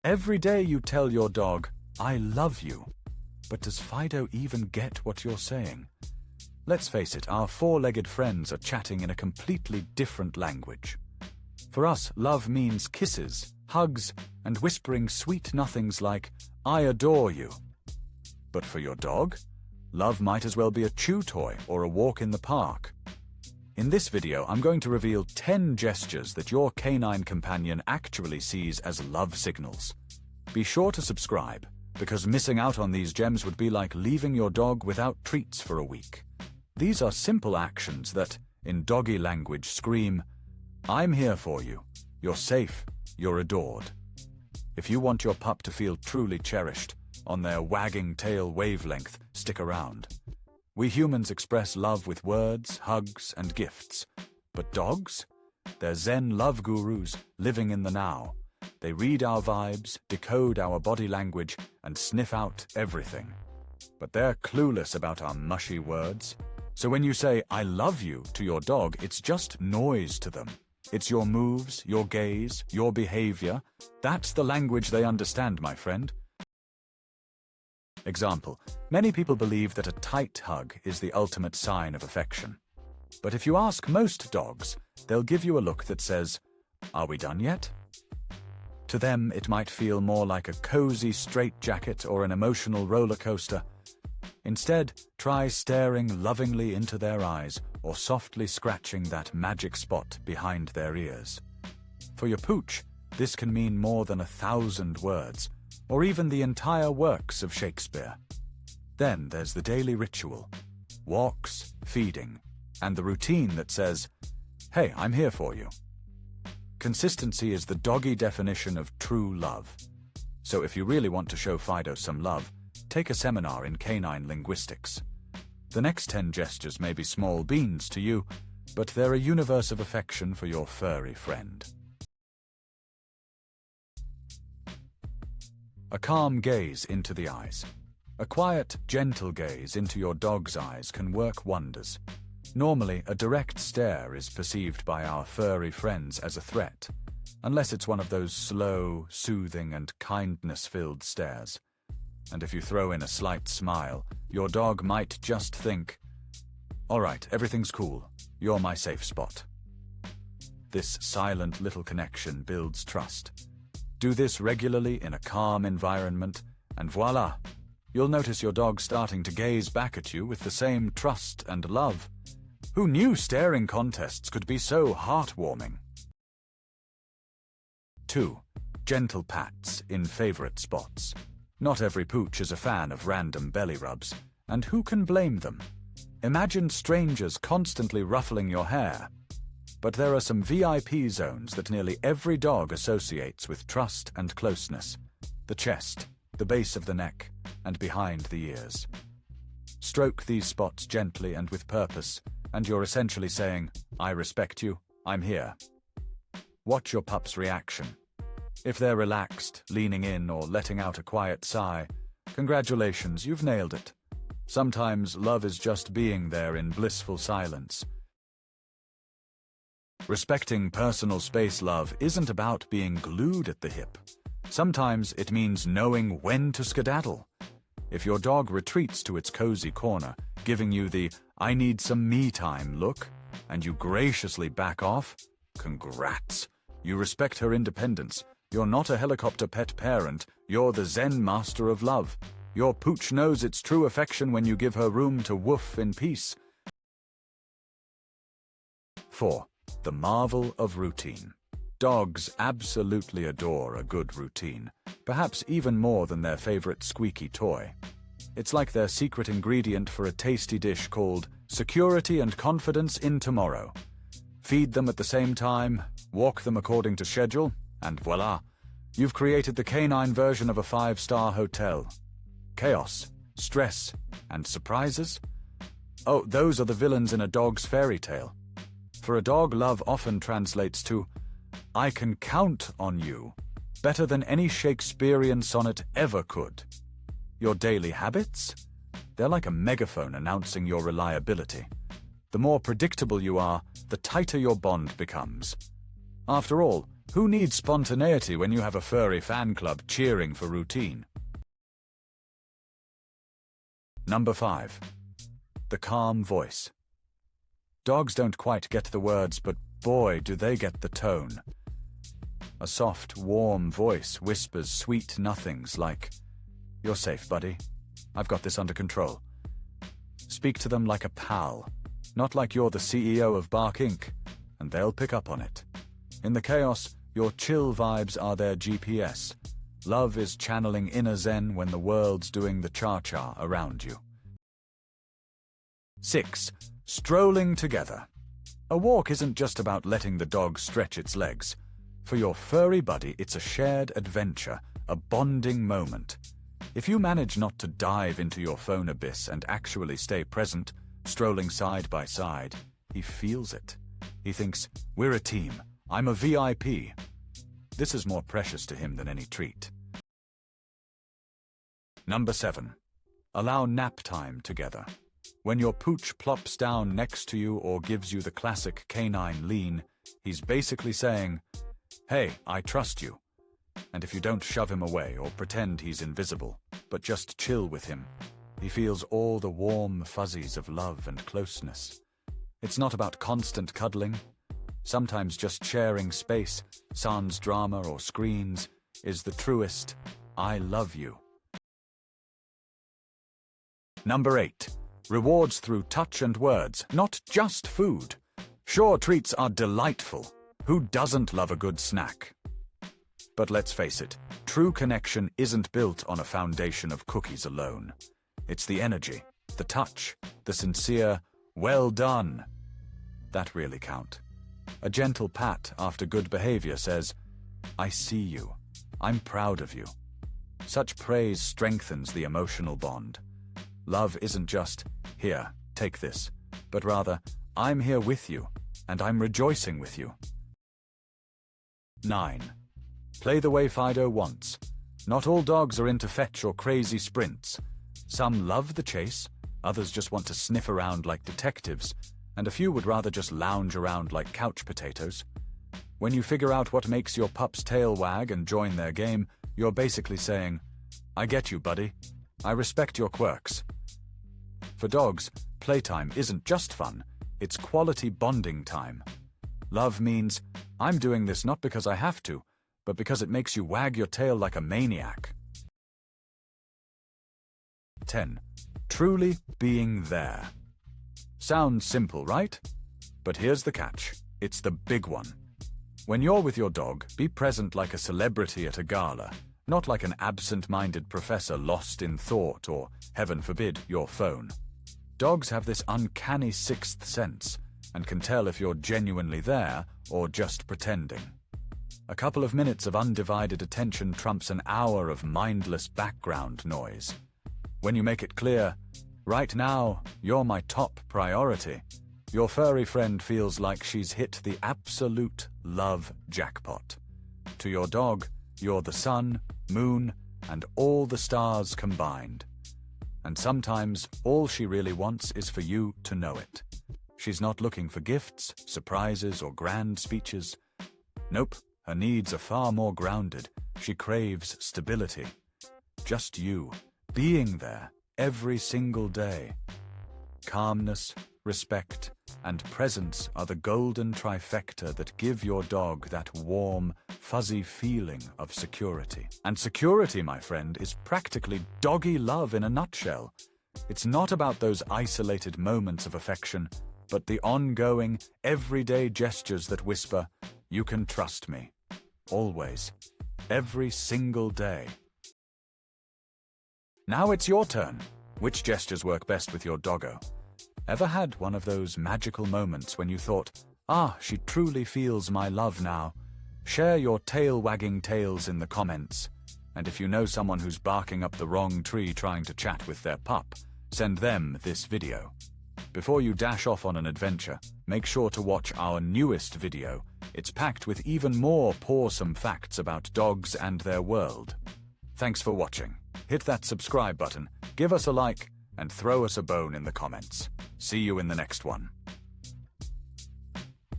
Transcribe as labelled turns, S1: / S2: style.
S1: Every day you tell your dog, "I love you." But does Fido even get what you're saying? Let's face it, our four-legged friends are chatting in a completely different language. For us, love means kisses, hugs, and whispering sweet nothings like, "I adore you." But for your dog, love might as well be a chew toy or a walk in the park. In this video, I'm going to reveal 10 gestures that your canine companion actually sees as love signals. Be sure to subscribe, because missing out on these gems would be like leaving your dog without treats for a week. These are simple actions that, in doggy language, scream, "I'm here for you. You're safe. You're adored." If you want your pup to feel truly cherished, on their wagging tail wavelength, stick around. We humans express love with words, hugs, and gifts. But dogs? They're Zen love gurus living in the now. They read our vibes, decode our body language, and sniff out everything. But they're clueless about our mushy words. So when you say, "I love you" to your dog, it's just noise to them. It's your moves, your gaze, your behavior. That's the language they understand, my friend. Example: many people believe that a tight hug is the ultimate sign of affection. But if you ask most dogs, they'll give you a look that says, "Are we done yet?" To them, it might feel more like a cozy straitjacket or an emotional roller coaster. Instead, try staring lovingly into their eyes or softly scratching that magic spot behind their ears. For your pooch, this can mean more than 1,000 words, or even the entire works of Shakespeare. Then there's the daily ritual: walks, feeding, and the routine that says, "Hey, I'm here for you." Consistency is the doggy definition of true love. So if you really want to show Fido some love, take a seminar in canine linguistics. The next 10 gestures may be small beans to you, but they're a universe of affection for your furry friend. A calm gaze into the eyes. A quiet, gentle gaze into your dog's eyes can work wonders. Normally, a direct stare is perceived by our furry friends as a threat, unless it's one of those slow, soothing, and kindness-filled stares. And if you throw in a slight smile, your dog might just think, "All right, everything's cool. You're my safe spot." This silent little connection builds trust. Do this regularly in a calm environment, and voila! You'll notice your dog starting to gaze back at you with the same trust and love. Who knew staring contests could be so heartwarming? 2. Gentle pats in favorite spots. Not every pooch is a fan of random belly rubs, and who can blame them? Imagine strangers constantly ruffling your hair. But there are some VIP zones that nearly every dog associates with trust and closeness: the chest, the base of the neck, and behind the ears. Stroke these spots gently and with purpose, and you're essentially saying, "I respect you, I'm here." Watch your pup's reaction. If they're relaxed, leaning in, or letting out a quiet sigh, congratulations, you've nailed it. Sometimes love is just being there in blissful silence. Respecting personal space love isn't about being glued at the hip. Sometimes it means knowing when to skedaddle. If your dog retreats to its cozy corner, giving you the "I need some me time" look, and you graciously back off, congrats. You respect her independence. You're not a helicopter pet parent, you're the Zen master of love. Your pooch knows its true affection when you give her room to woof in peace. 4. The marvel of routine. Dogs absolutely adore a good routine, perhaps even more than their favorite squeaky toy. It's like their secret ingredient for a tasty dish called security and confidence in tomorrow. Feed them at the same time, walk them according to schedule, and voila, you've created the canine version of a 5-star hotel. Chaos, stress, and surprises? Oh, those are the villains in a dog's fairy tale. For a dog, love often translates to, "I can count on you," better than any Shakespearean sonnet ever could. Your daily habits? They're like a megaphone announcing your reliability. The more predictable you are, the tighter your bond becomes. After all, Who needs spontaneity when you have a furry fan club cheering for routine? Number 5. The calm voice. Dogs don't quite get the words, but boy, do they get the tone. A soft, warm voice whispers sweet nothings like, "You're safe, buddy. I've got this under control." Speak to them like a pal, not like you're the CEO of Bark Inc., and they'll pick up on it. In the chaos, your chill vibes are their GPS. Love is channeling inner zen when the world's doing the cha-cha around you. 6. Strolling together. A walk isn't just about letting the dog stretch its legs. For your furry buddy, it's a shared adventure, a bonding moment. If you manage not to dive into your phone abyss and actually stay present, strolling side by side, he feels it. He thinks, "We're a team. I'm a VIP." This is more precious to him than any treat. Number 7. Allow nap time together. When your pooch plops down next to you or gives you the classic canine lean, he's basically saying, "Hey, I trust you." And if you don't shove him away or pretend he's invisible, but just chill with him, he feels all the warm fuzzies of love and closeness. It's not about constant cuddling. Sometimes just sharing space, sans drama or screens, is the truest "I love you." Number 8. Rewards through touch and words, not just food. Sure, treats are delightful. Who doesn't love a good snack? But let's face it, true connection isn't built on a foundation of cookies alone. It's the energy, the touch, the sincere, "well done," that really count. A gentle pat after good behavior says, "I see you. I'm proud of you." Such praise strengthens the emotional bond. Love isn't just, "Here, take this," but rather, "I'm here with you, and I'm rejoicing with you." 9. Play the way Fido wants. Not all dogs are into fetch or crazy sprints. Some love the chase, others just want to sniff around like detectives, and a few would rather just lounge around like couch potatoes. When you figure out what makes your pup's tail wag and join their game, you're basically saying, "I get you, buddy. I respect your quirks." For dogs, playtime isn't just fun, it's quality bonding time. Love means, "I'm doing this not because I have to, but because it makes you wag your tail like a maniac." 10. Truly being there. Sounds simple, right? But here's the catch. It's the big one. When you're with your dog, be present like a celebrity at a gala, not like an absent-minded professor lost in thought or, heaven forbid, your phone. Dogs have this uncanny sixth sense and can tell if you're genuinely there or just pretending. A couple of minutes of undivided attention trumps an hour of mindless background noise. When you make it clear, "Right now, you're my top priority," your furry friend feels like she's hit the absolute love jackpot. To your dog, you're the sun, moon, and all the stars combined. And sometimes all she really wants is for you to know it. She's not looking for gifts, surprises, or grand speeches. Nope, her needs are far more grounded. She craves stability. Just you, being there every single day. Calmness, respect, and presence are the golden trifecta that give your dog that warm, fuzzy feeling of security. And security, my friend, is practically doggy love in a nutshell. It's not about those isolated moments of affection, but the ongoing, everyday gestures that whisper, "You can trust me." Always. Every single day. Now it's your turn. Which gestures work best with your doggo? Ever had one of those magical moments when you thought, she truly feels my love now? Share your tail-wagging tales in the comments. And if you know someone who's barking up the wrong tree trying to chat with their pup, send them this video. Before you dash off on an adventure, make sure to watch our newest video. It's packed with even more pawsome facts about dogs and their world. Thanks for watching. Hit that subscribe button, give us a like, and throw us a bone in the comments. See you in the next one.